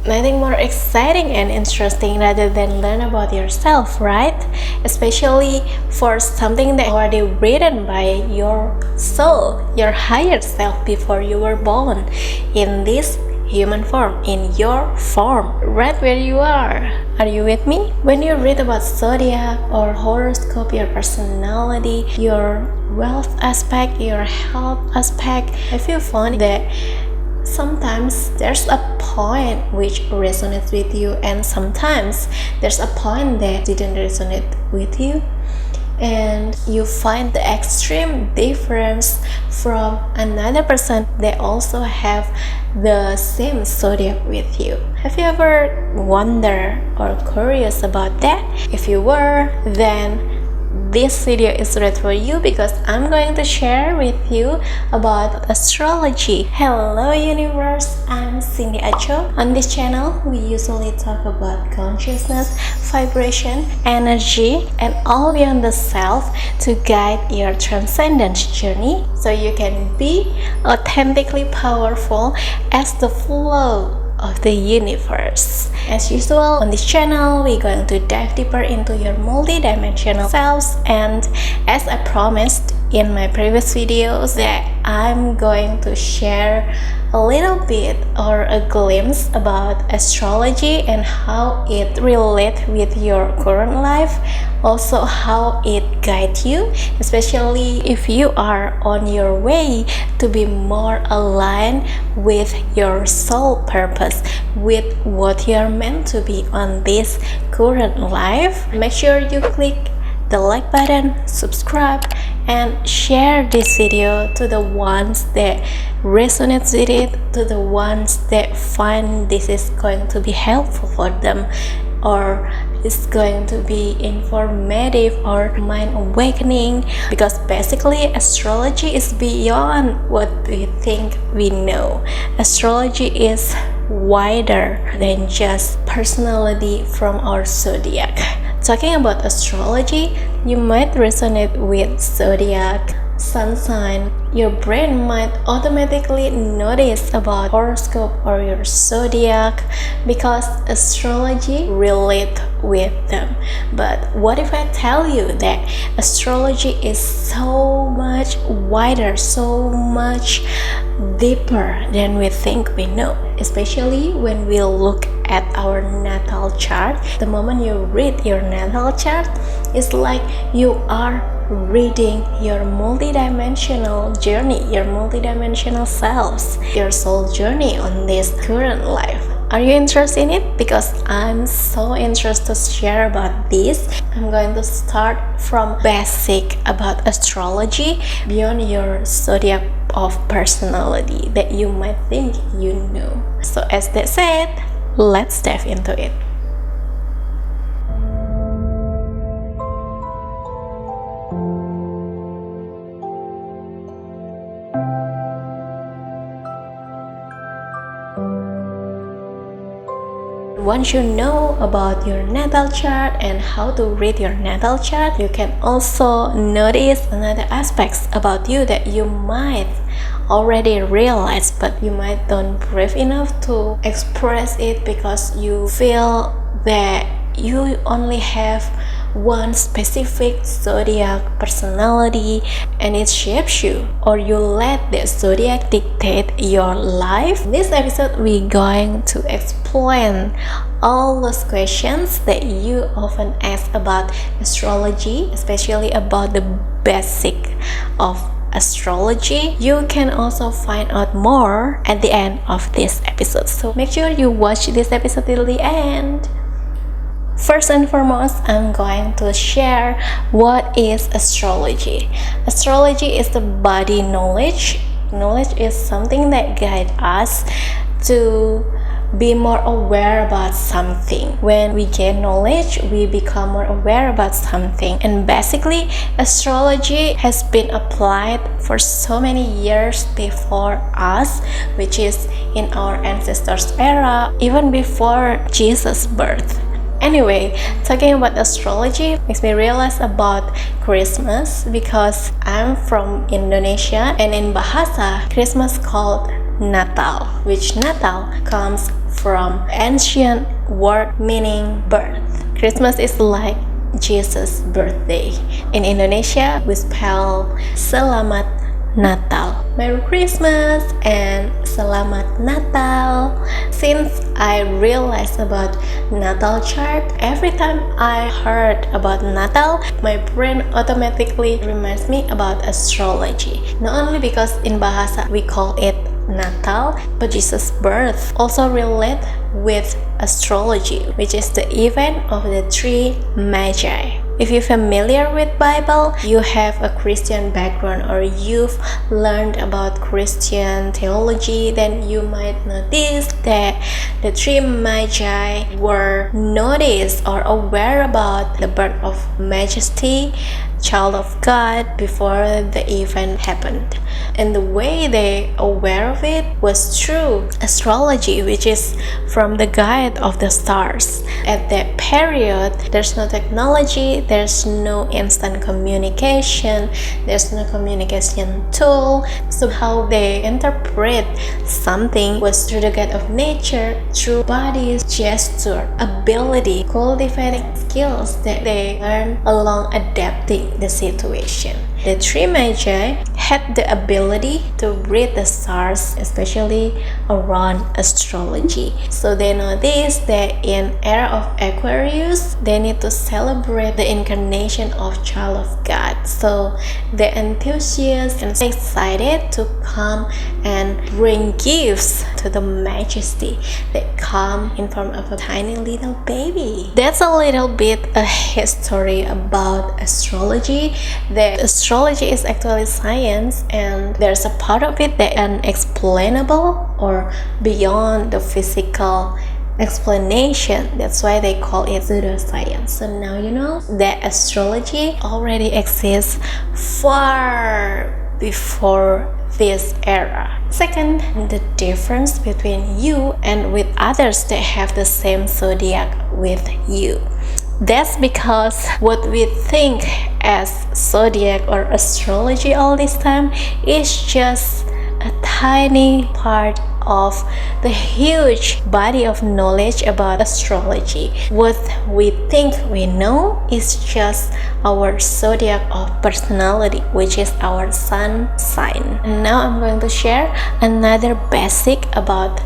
Nothing more exciting and interesting rather than learn about yourself, right? Especially for something that already written by your soul, your higher self before you were born in this human form, in your form, right where you are. Are you with me? When you read about zodiac or horoscope, your personality, your wealth aspect, your health aspect, have you found that sometimes there's a point which resonates with you and sometimes there's a point that didn't resonate with you, and you find the extreme difference from another person that also have the same zodiac with you? Have you ever wondered or curious about that? If you were, then this video is right for you because I'm going to share with you about astrology. Hello universe, I'm cindyaco. On this channel, we usually talk about consciousness, vibration, energy, and all beyond the self to guide your transcendence journey so you can be authentically powerful as the flow of the universe. As usual, on this channel, we're going to dive deeper into your multidimensional selves, and as I promised in my previous videos that I'm going to share a little bit or a glimpse about astrology and how it relates with your current life, also how it guides you, especially if you are on your way to be more aligned with your soul purpose, with what you're meant to be on this current life. Make sure you click the like button, subscribe, and share this video to the ones that resonates with it, to the ones that find this is going to be helpful for them, or it's going to be informative or mind awakening, because basically astrology is beyond what we think we know. Astrology is wider than just personality from our zodiac. Talking about astrology, you might resonate with zodiac, sun sign. Your brain might automatically notice about horoscope or your zodiac because astrology relate with them. But what if I tell you that astrology is so much wider, so much deeper than we think we know, especially when we look at our natal chart. The moment you read your natal chart, it's like you are reading your multidimensional journey, your multidimensional selves, your soul journey on this current life. Are you interested in it? Because I'm so interested to share about this. I'm going to start from basic about astrology beyond your zodiac of personality that you might think you know. So as that said, let's dive into it. Once you know about your natal chart and how to read your natal chart, you can also notice another aspects about you that you might already realize, but you might don't brave enough to express it because you feel that you only have one specific zodiac personality and it shapes you, or you let the zodiac dictate your life. In this episode, we're going to explain all those questions that you often ask about astrology, especially about the basic of astrology. You can also find out more at the end of this episode, so make sure you watch this episode till the end. First and foremost, I'm going to share what is astrology. Astrology is the body knowledge. Knowledge is something that guides us to be more aware about something. When we gain knowledge, we become more aware about something. And basically, astrology has been applied for so many years before us, which is in our ancestors' era, even before Jesus' birth. Anyway, talking about astrology makes me realize about Christmas because I'm from Indonesia and in Bahasa, Christmas called Natal, which Natal comes from ancient word meaning birth. Christmas is like Jesus' birthday. In Indonesia, we spell Selamat Natal. Merry Christmas and Selamat Natal. Since I realized about natal chart, every time I heard about Natal, my brain automatically reminds me about astrology. Not only because in Bahasa we call it Natal, but Jesus' birth also relate with astrology, which is the event of the three magi. If you're familiar with Bible, you have a Christian background or you've learned about Christian theology, then you might notice that the three magi were noticed or aware about the birth of majesty, child of God, before the event happened. And the way they aware of it was through astrology, which is from the guide of the stars. At that period, there's no technology, there's no instant communication, there's no communication tool. So how they interpret something was through the guide of nature, through bodies, gesture, ability, cultivating skills that they learn along adapting the situation. The three magi had the ability to read the stars, especially around astrology. So they noticed that in era of Aquarius, they need to celebrate the incarnation of child of God. So they're enthusiastic and excited to come and bring gifts to the majesty that come in form of a tiny little baby. That's a little bit a history about astrology. That astrology is actually science, and there's a part of it that is unexplainable or beyond the physical explanation. That's why they call it pseudoscience. So now you know that astrology already exists far before this era. Second, the difference between you and with others that have the same zodiac with you. That's because what we think as zodiac or astrology all this time is just a tiny part of the huge body of knowledge about astrology. What we think we know is just our zodiac of personality, which is our sun sign. And now I'm going to share another basic about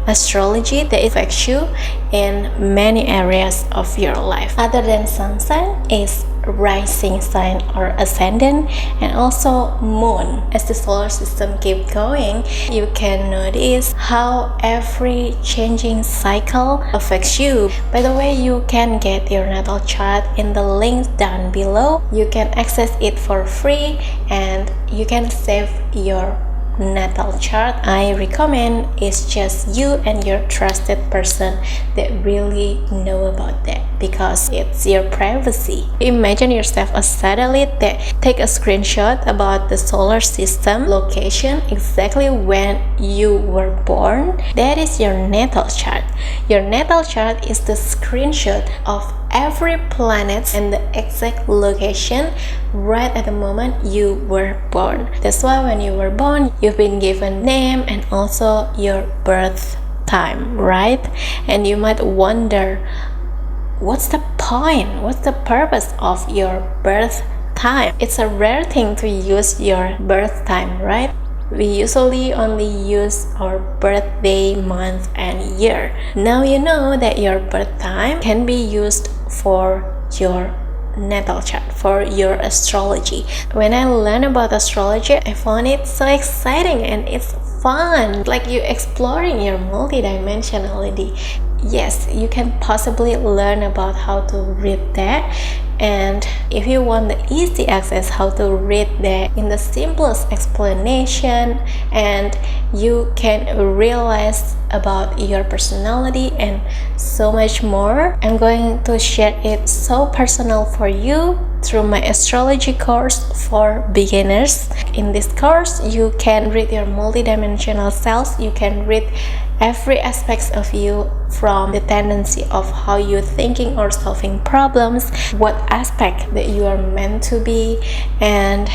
astrology that affects you in many areas of your life. Other than sun sign is rising sign or ascendant, and also moon. As the solar system keeps going, you can notice how every changing cycle affects you. By the way, you can get your natal chart in the link down below. You can access it for free and you can save your natal chart. I recommend it's just you and your trusted person that really know about that, because it's your privacy. Imagine yourself a satellite that take a screenshot about the solar system location exactly when you were born. That is your natal chart. Your natal chart is the screenshot of every planet and the exact location right at the moment you were born. That's why when you were born, you've been given name and also your birth time, right? And you might wonder, what's the point? What's the purpose of your birth time? It's a rare thing to use your birth time, right? We usually only use our birthday, month, and year. Now you know that your birth time can be used for your natal chart, for your astrology. When I learned about astrology, I found it so exciting and it's fun. Like you exploring your multidimensionality. Yes, you can possibly learn about how to read that. And if you want the easy access how to read that in the simplest explanation, and you can realize about your personality and so much more, I'm going to share it so personal for you through my astrology course for beginners. In this course, you can read your multidimensional selves. You can read every aspect of you, from the tendency of how you're thinking or solving problems, what aspect that you are meant to be, and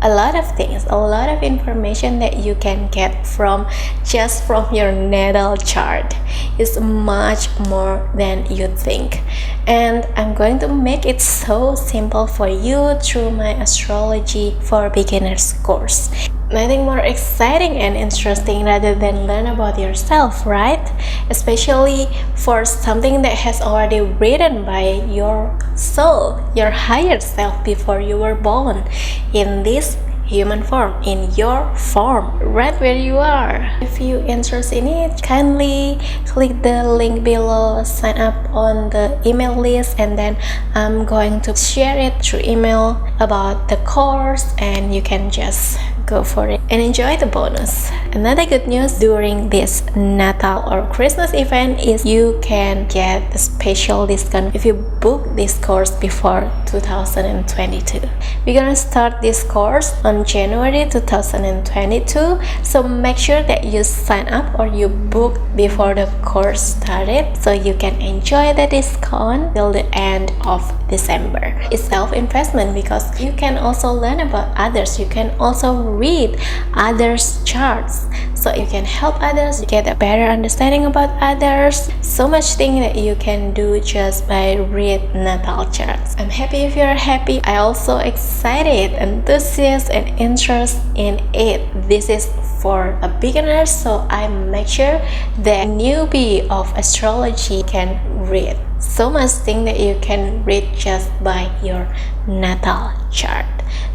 a lot of things, a lot of information that you can get from just from your natal chart. Is much more than you think, and I'm going to make it so simple for you through my astrology for beginners course. Nothing more exciting and interesting rather than learn about yourself, right? Especially for something that has already written by your soul, your higher self before you were born in this human form, in your form, right where you are. If you interested in it, kindly click the link below, sign up on the email list, and then I'm going to share it through email about the course, and you can just go for it and enjoy the bonus. Another good news during this Natal or Christmas event is you can get a special discount if you book this course before 2022. We're gonna start this course on January 2022, so make sure that you sign up or you book before the course started so you can enjoy the discount till the end of December. It's self-investment because you can also learn about others, you can also read others' charts, so you can help others, get a better understanding about others. So much thing that you can do just by read natal charts. I'm happy if you're happy. I also excited, enthusiastic, and interest in it. This is for a beginner, so I make sure that newbie of astrology can read. So much thing that you can read just by your natal chart,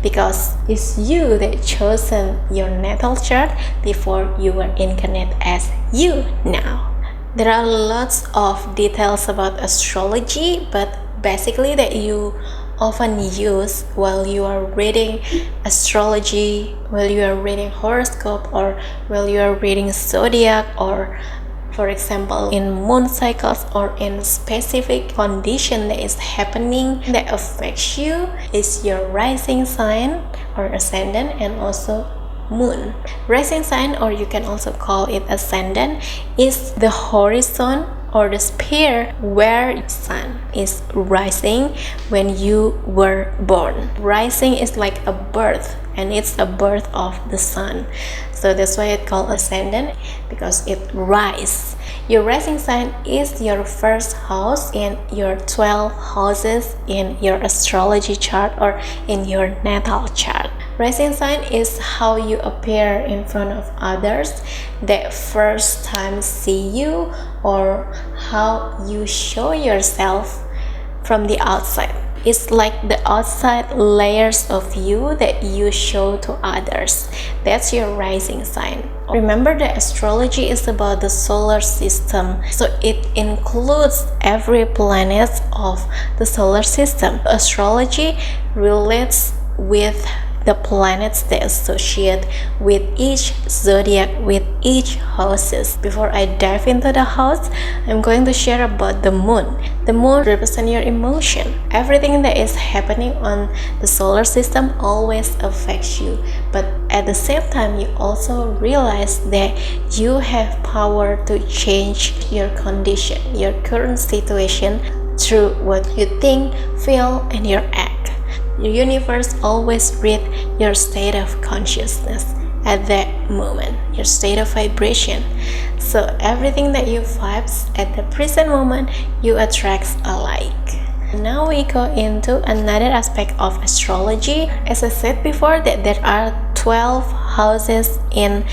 because it's you that chosen your natal chart before you were incarnate as you now. There are lots of details about astrology, but basically that you often use while you are reading astrology, while you are reading horoscope, or while you are reading zodiac, or for example in moon cycles, or in specific condition that is happening that affects you, is your rising sign or ascendant, and also moon. Rising sign, or you can also call it ascendant, is the horizon or the sphere where sun is rising when you were born. Rising is like a birth, and it's a birth of the sun, so that's why it's called ascendant, because it rises. Your rising sign is your first house in your 12 houses in your astrology chart or in your natal chart. Rising sign is how you appear in front of others that first time see you, or how you show yourself from the outside. It's like the outside layers of you that you show to others. That's your rising sign. Remember that astrology is about the solar system, so it includes every planet of the solar system. Astrology relates with the planets that associate with each zodiac, with each houses. Before I dive into the house, I'm going to share about the moon. The moon represents your emotion. Everything that is happening on the solar system always affects you, but at the same time you also realize that you have power to change your condition, your current situation, through what you think, feel, and your act. The universe always reads your state of consciousness at that moment, your state of vibration. So everything that you vibes at the present moment, you attract alike. Now we go into another aspect of astrology. As I said before, that there are 12 houses in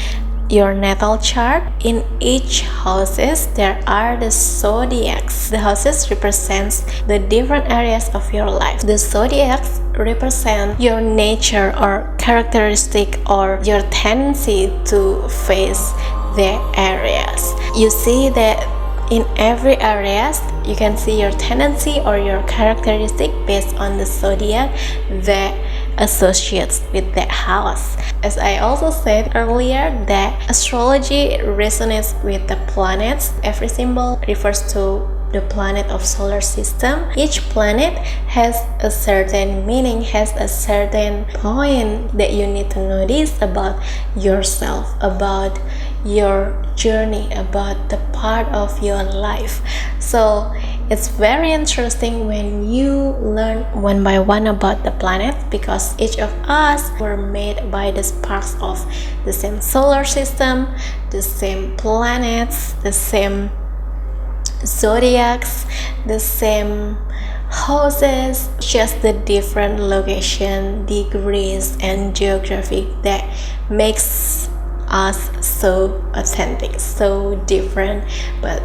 your natal chart. In each houses there are the zodiacs. The houses represents the different areas of your life. The zodiacs represent your nature or characteristic, or your tendency to face the areas. You see that in every areas you can see your tendency or your characteristic based on the zodiac that associates with that house. As I also said earlier, that astrology resonates with the planets. Every symbol refers to the planet of solar system. Each planet has a certain meaning, has a certain point that you need to notice about yourself, about your journey, about the part of your life. So It's very interesting when you learn one by one about the planet, because each of us were made by the sparks of the same solar system, the same planets, the same zodiacs, the same houses, just the different location, degrees, and geography that makes us so authentic, so different, but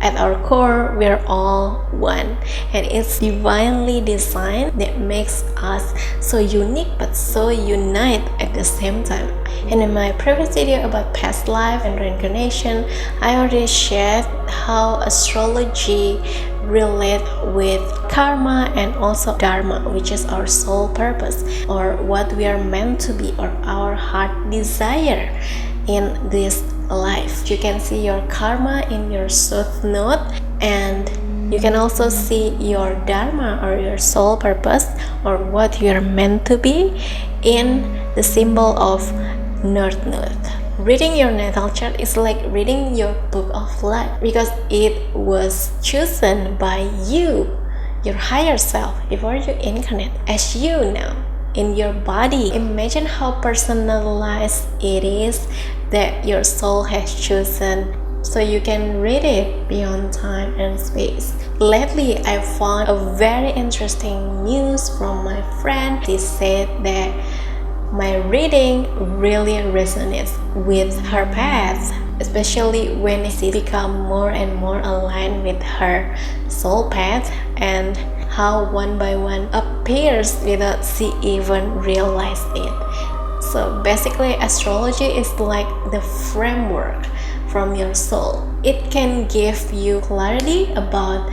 at our core, we're all one, and it's divinely designed that makes us so unique but so unite at the same time. And in my previous video about past life and reincarnation, I already shared how astrology relate with karma and also dharma, which is our soul purpose, or what we are meant to be, or our heart desire in this life. You can see your karma in your south node, and you can also see your dharma or your soul purpose, or what you're meant to be, in the symbol of north node. Reading your natal chart is like reading your book of life, because it was chosen by you, your higher self, before you incarnate as you now in your body. Imagine how personalized it is that your soul has chosen, so you can read it beyond time and space. Lately, I found a very interesting news from my friend. She said that my reading really resonates with her path, especially when she become more and more aligned with her soul path, and how one by one appears without she even realize it. So basically, astrology is like the framework from your soul. It can give you clarity about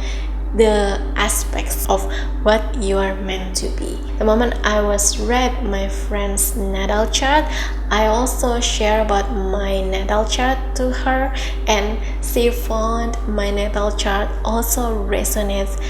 the aspects of what you are meant to be. The moment I was read my friend's natal chart, I also share about my natal chart to her, and she found my natal chart also resonates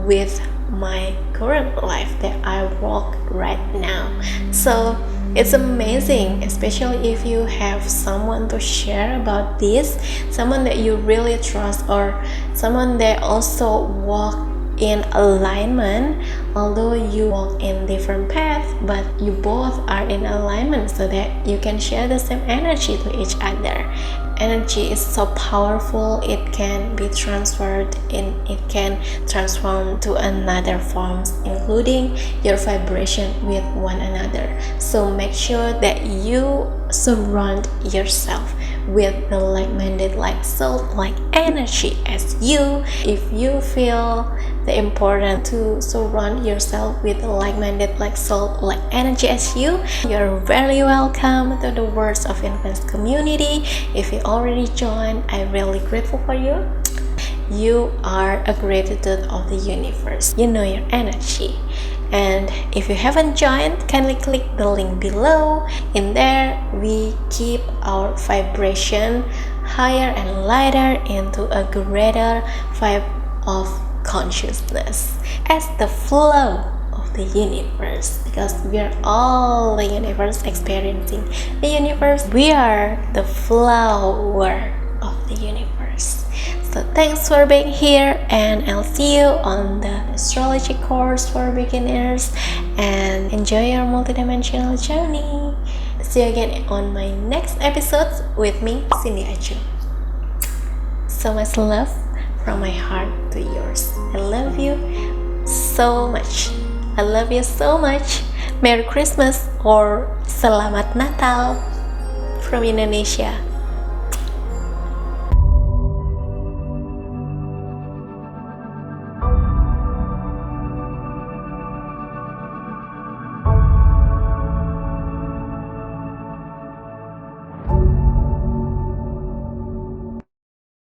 with my current life that I walk right now. So it's amazing, especially if you have someone to share about this, someone that you really trust, or someone that also walk in alignment, although you walk in different paths, but you both are in alignment, so that you can share the same energy to each other. Energy is so powerful, it can be transferred and it can transform to another forms, including your vibration with one another. So make sure that you surround yourself with the like-minded, like soul, like energy as you. If you feel the important to surround yourself with like-minded, like soul, like energy as you, you're very welcome to the Words of Influence community. If you already joined, I'm really grateful for you. You are a gratitude of the universe. You know your energy. And if you haven't joined, kindly click the link below. In there, we keep our vibration higher and lighter into a greater vibe of consciousness as the flow of the universe, because we are all the universe experiencing the universe. We are the flower of the universe. So thanks for being here, and I'll see you on the astrology course for beginners, and enjoy your multidimensional journey. See you again on my next episodes with me, Cindyaco. So much love from my heart to yours. I love you so much. I love you so much. Merry Christmas or Selamat Natal from Indonesia.